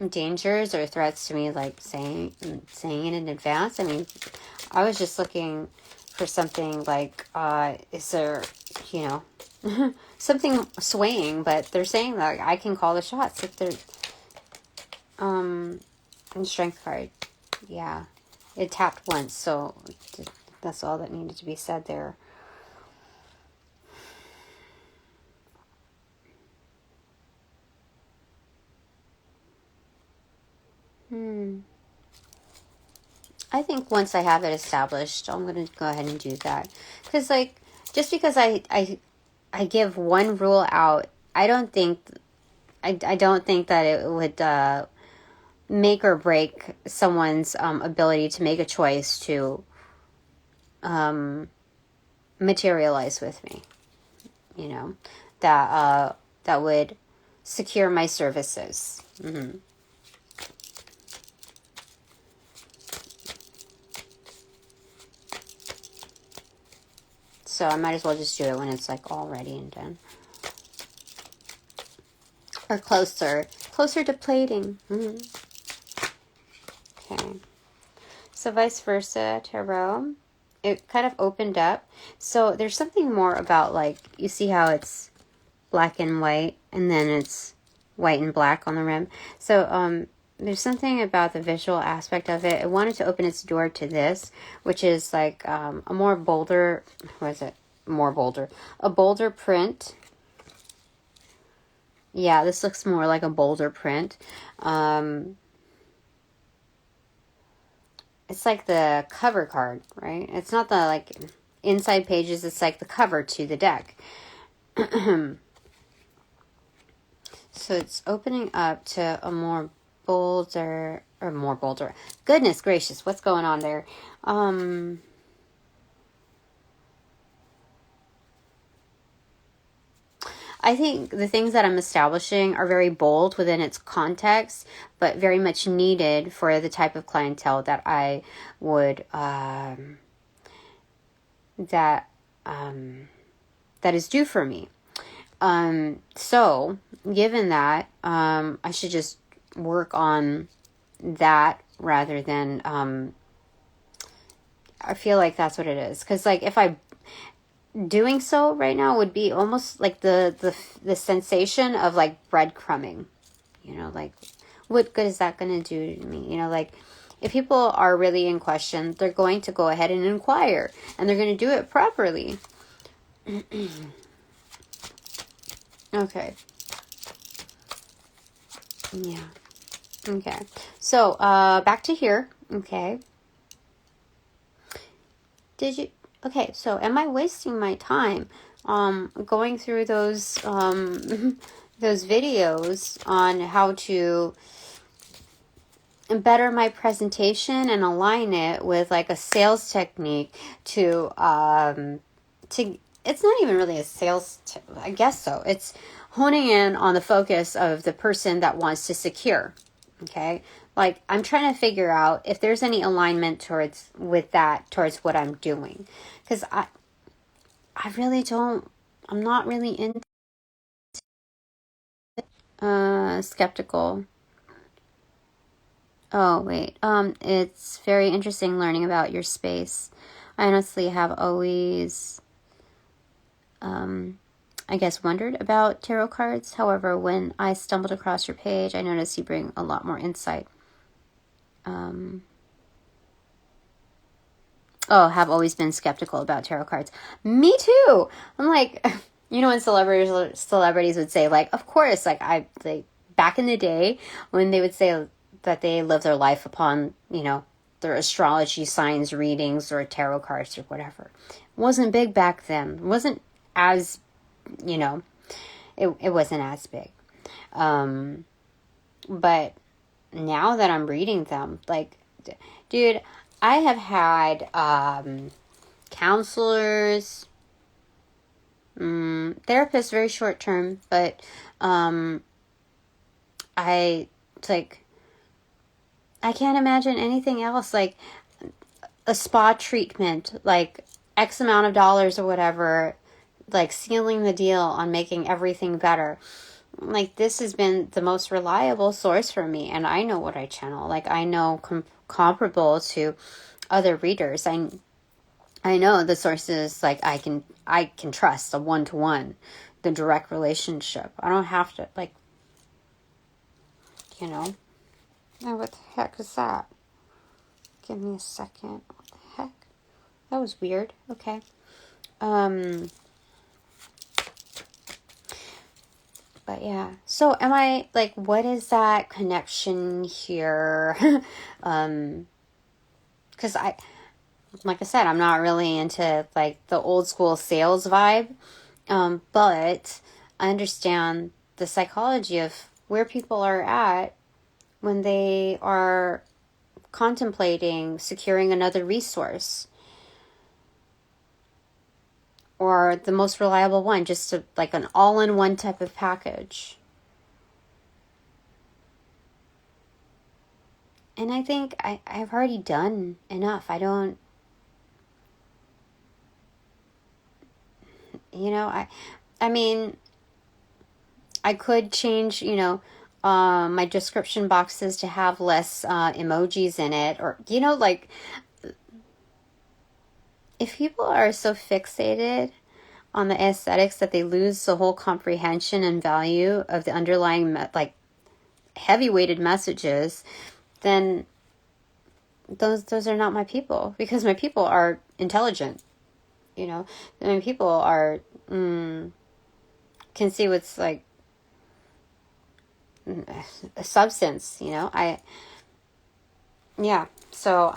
dangers or threats to me, like saying it in advance? I mean, I was just looking for something like, is there, you know, something swaying, but they're saying that I can call the shots if they're, and strength card, yeah, it tapped once, so that's all that needed to be said there. I think once I have it established, I'm going to go ahead and do that. Because, like, just because I give one rule out, I don't think that it would make or break someone's ability to make a choice to materialize with me. You know, that would secure my services. So I might as well just do it when it's like all ready and done. Or closer to plating. Okay. So vice versa, tarot. It kind of opened up. So there's something more about, like, you see how it's black and white, and then it's white and black on the rim. So there's something about the visual aspect of it. It wanted to open its door to this, which is like a more bolder, a bolder print. Yeah, this looks more like a bolder print. It's like the cover card, right? It's not the, like, inside pages. It's like the cover to the deck. So it's opening up to a more bolder. Goodness gracious, what's going on there? I think the things that I'm establishing are very bold within its context, but very much needed for the type of clientele that I would that is due for me. So given that, I should just work on that rather than I feel like that's what it is. Because, like, if I doing so right now would be almost like the sensation of, like, breadcrumbing, you know, like, what good is that going to do to me? You know, like, if people are really in question, they're going to go ahead and inquire, and they're going to do it properly. Okay. Yeah. Okay. So, back to here. Okay. Okay, so am I wasting my time going through those those videos on how to better my presentation and align it with, like, a sales technique to it's not even really a sales I guess so. It's honing in on the focus of the person that wants to secure. Okay? Like, I'm trying to figure out if there's any alignment towards what I'm doing. Because I really don't, I'm not really into skeptical. Oh, wait. It's very interesting learning about your space. I honestly have always, I guess, wondered about tarot cards. However, when I stumbled across your page, I noticed you bring a lot more insight. Have always been skeptical about tarot cards. Me too. I'm like, you know, when celebrities would say, like, of course, like, back in the day when they would say that they live their life upon, you know, their astrology signs readings or tarot cards or whatever. It wasn't big back then. It wasn't as, you know, it wasn't as big. But now that I'm reading them, like, dude, I have had counselors, therapists, very short term, but I can't imagine anything else, like a spa treatment, like X amount of dollars or whatever, like sealing the deal on making everything better. Like, this has been the most reliable source for me, and I know what I channel. Like, I know comparable to other readers. I know the sources, like, I can trust, a one-to-one, the direct relationship. I don't have to, like, you know. Oh, what the heck is that? Give me a second. What the heck? That was weird. Okay. But yeah, so am I, like, what is that connection here? Because like I said, I'm not really into, like, the old school sales vibe. But I understand the psychology of where people are at when they are contemplating securing another resource, or the most reliable one, just to, like, an all-in-one type of package. And I think I've already done enough. I don't, I mean, I could change, my description boxes to have less emojis in it, or, like, if people are so fixated on the aesthetics that they lose the whole comprehension and value of the underlying, like, heavy-weighted messages, then those are not my people, because my people are intelligent. I mean, people are can see what's, like, a substance. So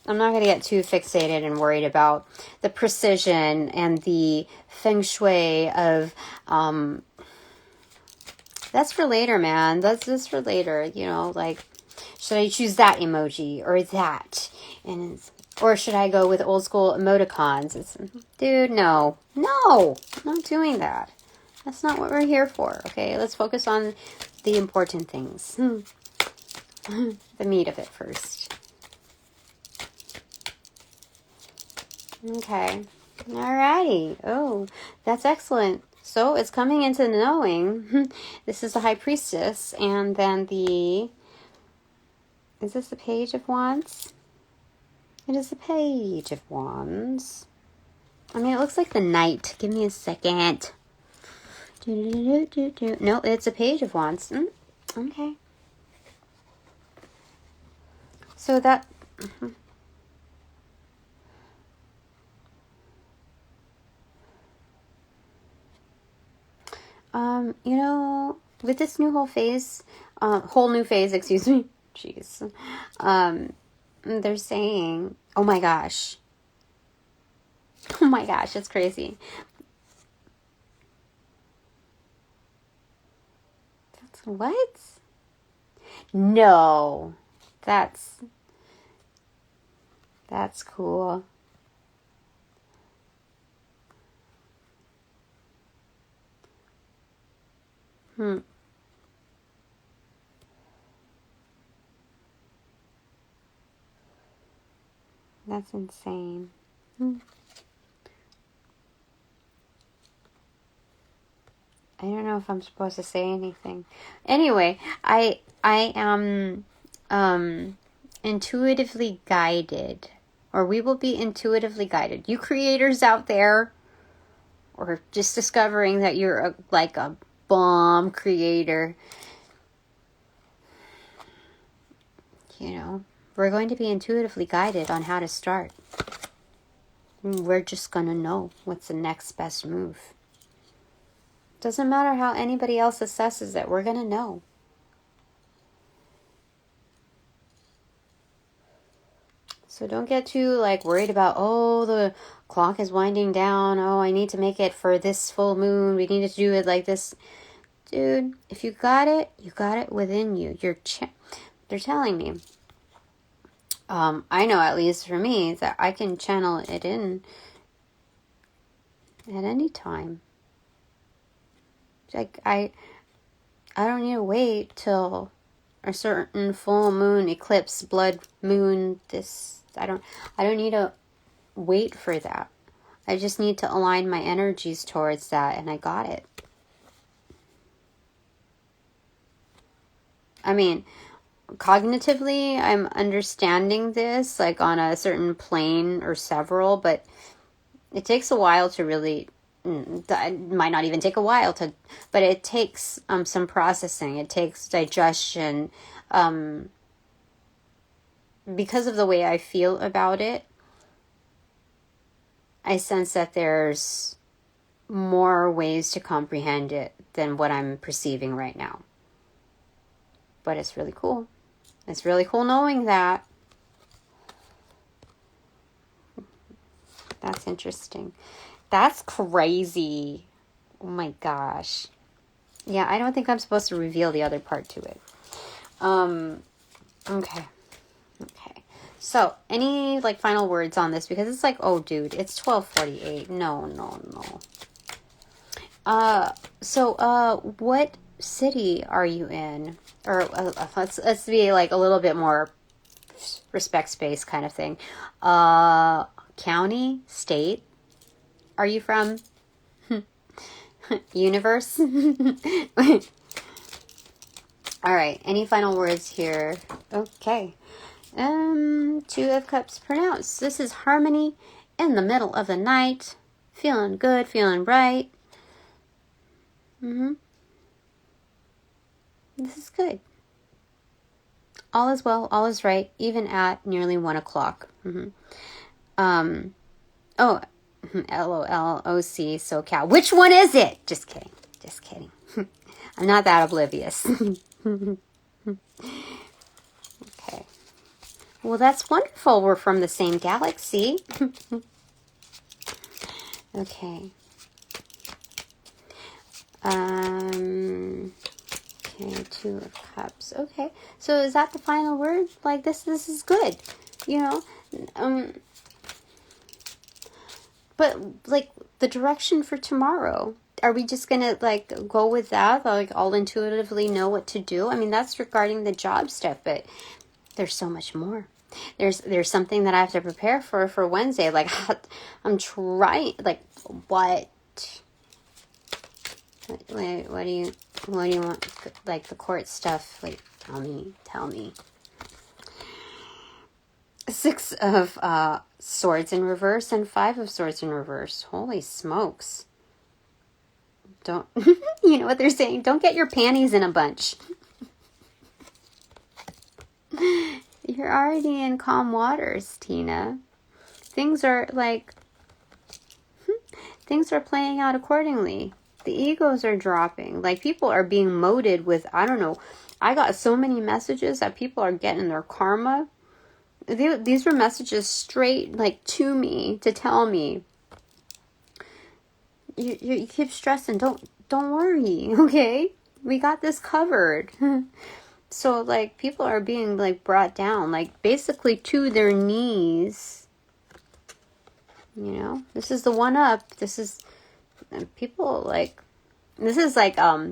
I'm not going to get too fixated and worried about the precision and the feng shui of that's for later, man. That's for later. Like, should I choose that emoji or that? Or should I go with old school emoticons? Dude, no, I'm not doing that. That's not what we're here for. Okay, let's focus on the important things. The meat of it first. Okay. Alrighty. Oh, that's excellent. So it's coming into knowing. This is the High Priestess, and then is this the Page of Wands? It is the Page of Wands. I mean, it looks like the Knight. Give me a second. No, it's a Page of Wands. Okay. So that... with this whole new phase, excuse me. Jeez. They're saying, oh my gosh, it's crazy. That's what? No, that's cool. That's insane. I don't know if I'm supposed to say anything. Anyway, I am intuitively guided, or we will be intuitively guided. You creators out there, or just discovering that you're a bomb creator, we're going to be intuitively guided on how to start. We're just going to know what's the next best move. Doesn't matter how anybody else assesses it. We're going to know. So don't get too, like, worried about, oh, the clock is winding down. Oh, I need to make it for this full moon. We need to do it like this. Dude, if you got it, you got it within you. They're telling me. I know, at least for me, that I can channel it in at any time. Like, I don't need to wait till a certain full moon, eclipse, blood moon, I don't need to wait for that. I just need to align my energies towards that, and I got it. I mean, cognitively, I'm understanding this, like, on a certain plane or several, but it takes a while to really... It might not even take a while but it takes some processing. It takes digestion. Because of the way I feel about it, I sense that there's more ways to comprehend it than what I'm perceiving right now. But it's really cool. It's really cool knowing that. That's interesting. That's crazy. Oh my gosh. Yeah, I don't think I'm supposed to reveal the other part to it. Okay. So, any like final words on this? Because it's like, oh dude, it's 12:48. No. What city are you in? Or let's be like a little bit more respect space kind of thing. County, state, are you from? Universe? All right, any final words here? Okay. Two of Cups pronounced. This is harmony in the middle of the night. Feeling good, feeling right. This is good. All is well, all is right, even at nearly 1 o'clock. LOLOC, SoCal. Which one is it? Just kidding. I'm not that oblivious. Okay. Well, that's wonderful. We're from the same galaxy. Okay. Okay, Two of Cups. Okay. So is that the final word? Like this is good. You know? But like the direction for tomorrow, are we just gonna like go with that? Like all intuitively know what to do? I mean, that's regarding the job stuff, but there's so much more. There's something that I have to prepare for Wednesday. Like I'm trying. Like what? What do you want? Like the court stuff. Like tell me. Six of Swords in reverse and Five of Swords in reverse. Holy smokes. Don't, you know what they're saying? Don't get your panties in a bunch. You're already in calm waters, Tina. Things are playing out accordingly. The egos are dropping. Like people are being molded with, I don't know. I got so many messages that people are getting their karma. These were messages straight like to me to tell me you keep stressing, don't worry, okay, we got this covered. So like people are being like brought down like basically to their knees, you know. This is the one up. This is people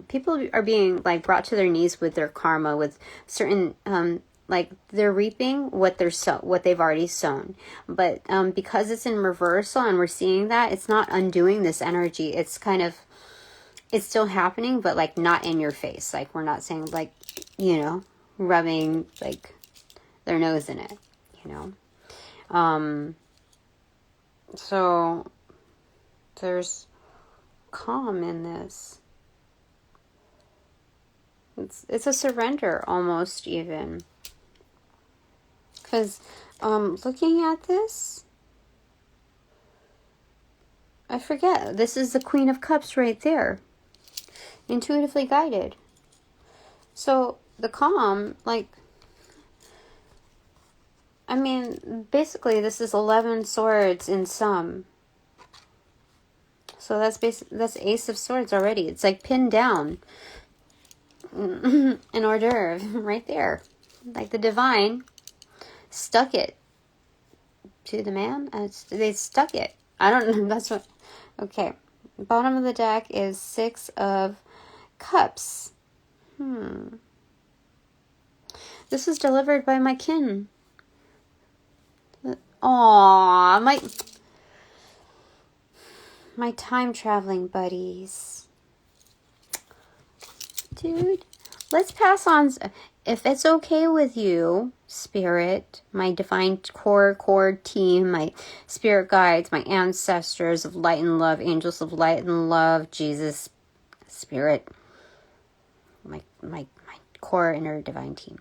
people are being like brought to their knees with their karma, with certain like they're reaping what they've already sown. But because it's in reversal and we're seeing that, it's not undoing this energy. It's it's still happening, but like not in your face. Like we're not saying like, you know, rubbing like their nose in it, you know. So there's calm in this. It's a surrender almost even. Because looking at this, I forget. This is the Queen of Cups right there. Intuitively guided. So the calm, like, I mean, basically this is 11 swords in sum. So that's Ace of Swords already. It's like pinned down. An hors d'oeuvre right there. Like the divine stuck it to the man. They stuck it. I don't know. That's what. Okay. Bottom of the deck is Six of Cups. This is delivered by my kin. Aww, my time traveling buddies. Dude, let's pass on. If it's okay with you, Spirit, my divine core team, my spirit guides, my ancestors of light and love, angels of light and love, Jesus, Spirit, my core inner divine team.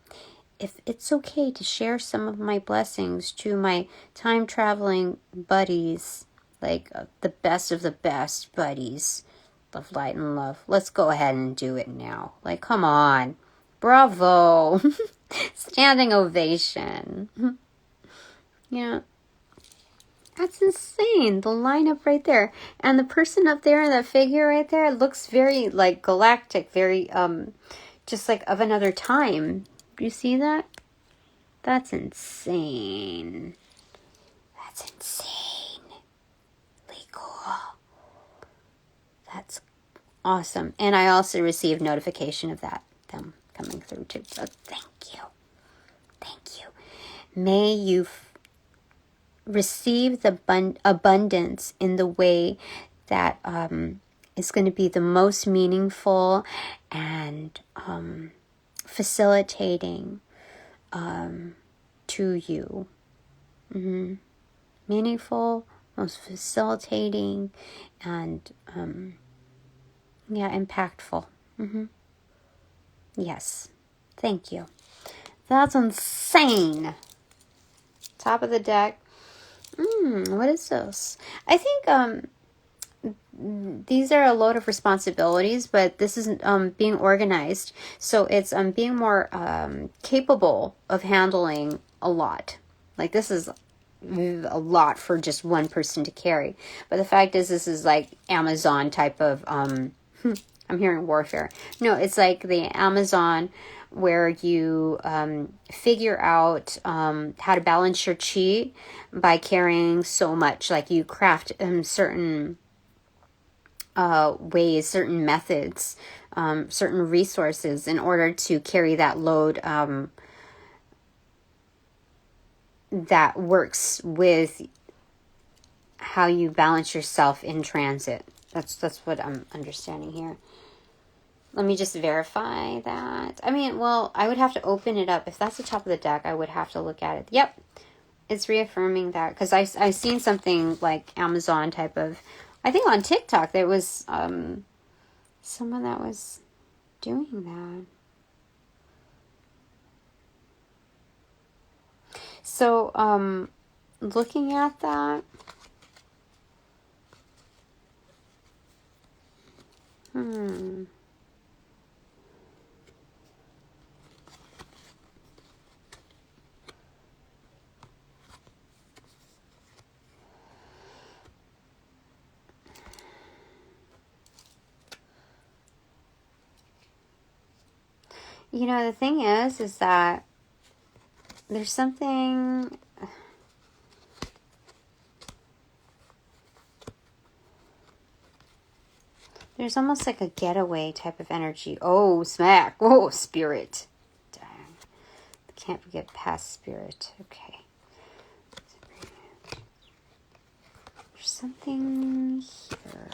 If it's okay to share some of my blessings to my time traveling buddies like the best of the best buddies of light and love. Let's go ahead and do it now. Like, come on. Bravo. Standing ovation. Yeah. That's insane. The lineup right there. And the person up there in that figure right there looks very like galactic, very just like of another time. Do you see that? That's insane. That's insanely cool. That's awesome. And I also received notification of that, them coming through too. So thank you. Thank you. May you receive the abundance in the way that is going to be the most meaningful and facilitating to you. Meaningful, most facilitating, and impactful. Yes. Thank you. That's insane. Top of the deck. What is this? I think these are a load of responsibilities, but this is being organized. So it's being more capable of handling a lot. Like, this is a lot for just one person to carry. But the fact is, this is like Amazon type of, I'm hearing warfare. No, it's like the Amazon where you figure out how to balance your chi by carrying so much. Like, you craft certain ways, certain methods, certain resources in order to carry that load that works with how you balance yourself in transit. That's what I'm understanding here. Let me just verify that. I mean, well, I would have to open it up. If that's the top of the deck, I would have to look at it. Yep. It's reaffirming that. Because I've seen something like Amazon type of... I think on TikTok there was someone that was doing that. So, looking at that... You know, the thing is that there's something... There's almost like a getaway type of energy. Oh, smack. Oh, spirit. Dang. Can't get past spirit. Okay. There's something here.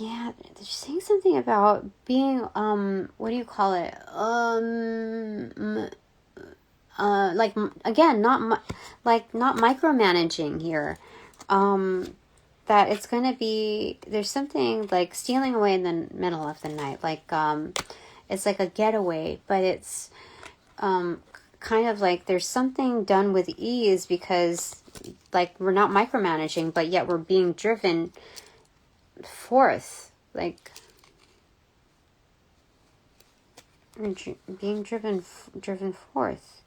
Yeah, they're saying something about being, what do you call it? Like, again, not micromanaging here. That it's going to be, there's something like stealing away in the middle of the night. Like, it's like a getaway, but it's, kind of like there's something done with ease because, like, we're not micromanaging, but yet we're being driven forth, like being driven forth.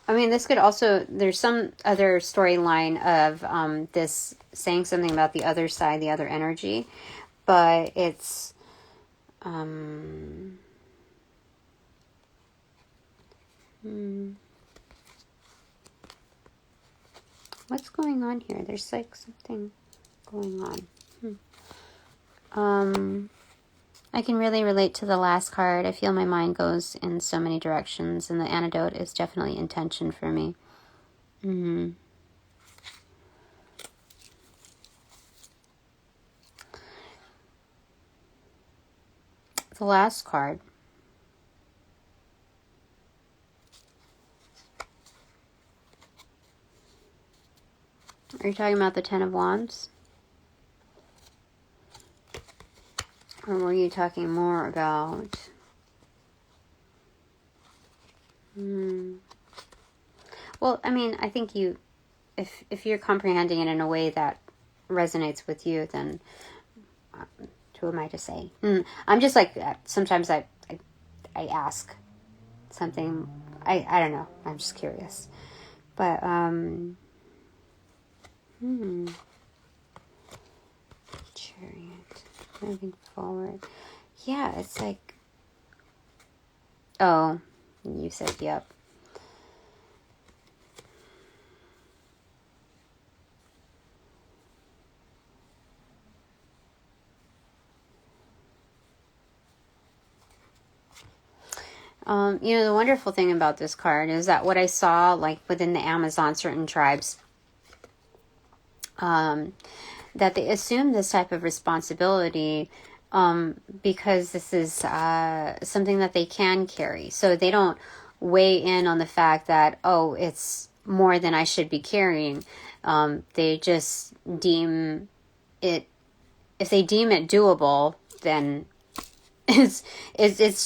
I mean, this could also, there's some other storyline of this saying something about the other side, the other energy, but it's what's going on here? There's like something going on. I can really relate to the last card. I feel my mind goes in so many directions, and the antidote is definitely intention for me. The last card. Are you talking about the Ten of Wands? Or were you talking more about... Well, I mean, I think you... If you're comprehending it in a way that resonates with you, then... who am I to say? I'm just like... Sometimes I ask something... I don't know. I'm just curious. But, Chariot. Moving forward. Yeah, it's like... Oh, you said yep. You know, the wonderful thing about this card is that what I saw, like within the Amazon, certain tribes, that they assume this type of responsibility because this is something that they can carry. So they don't weigh in on the fact that, oh, it's more than I should be carrying. They just deem it, if they deem it doable, then it's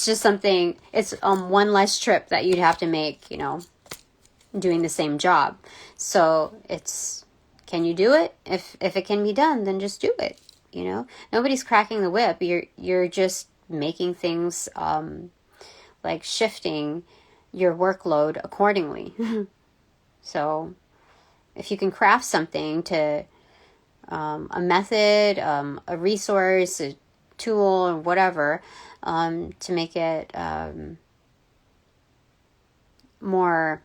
just something, it's one less trip that you'd have to make, you know, doing the same job. So it's, can you do it? If it can be done, then just do it. You know, nobody's cracking the whip. You're just making things like shifting your workload accordingly. So if you can craft something to a method, a resource, a tool, or whatever, to make it more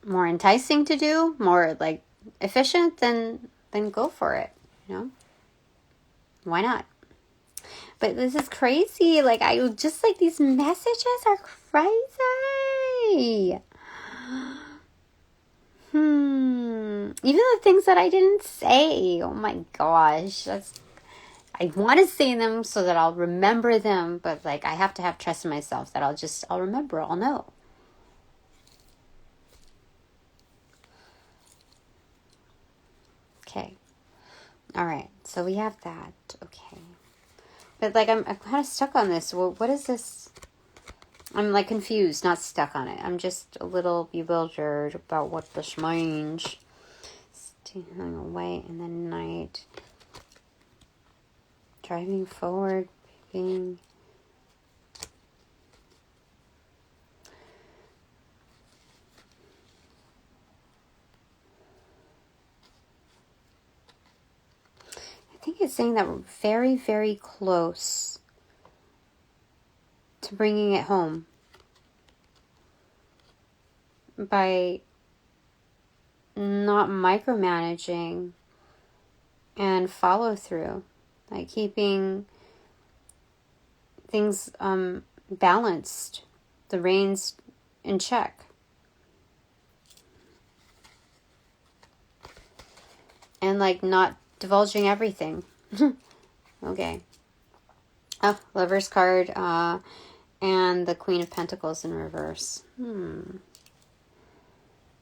more enticing to do, more like efficient, then go for it, you know? Why not? But this is crazy. Like, I just, like, these messages are crazy. Even the things that I didn't say. Oh my gosh. I want to say them so that I'll remember them, but like, I have to have trust in myself that I'll remember, I'll know. Okay. All right. So we have that. Okay. But like, I'm kind of stuck on this. Well, what is this? I'm like confused, not stuck on it. I'm just a little bewildered about what this means. Stealing away in the night. Driving forward. Being... I think it's saying that we're very, very close to bringing it home by not micromanaging and follow through, like keeping things balanced, the reins in check. And like not divulging everything. Okay. Oh, Lover's card, and the Queen of Pentacles in reverse.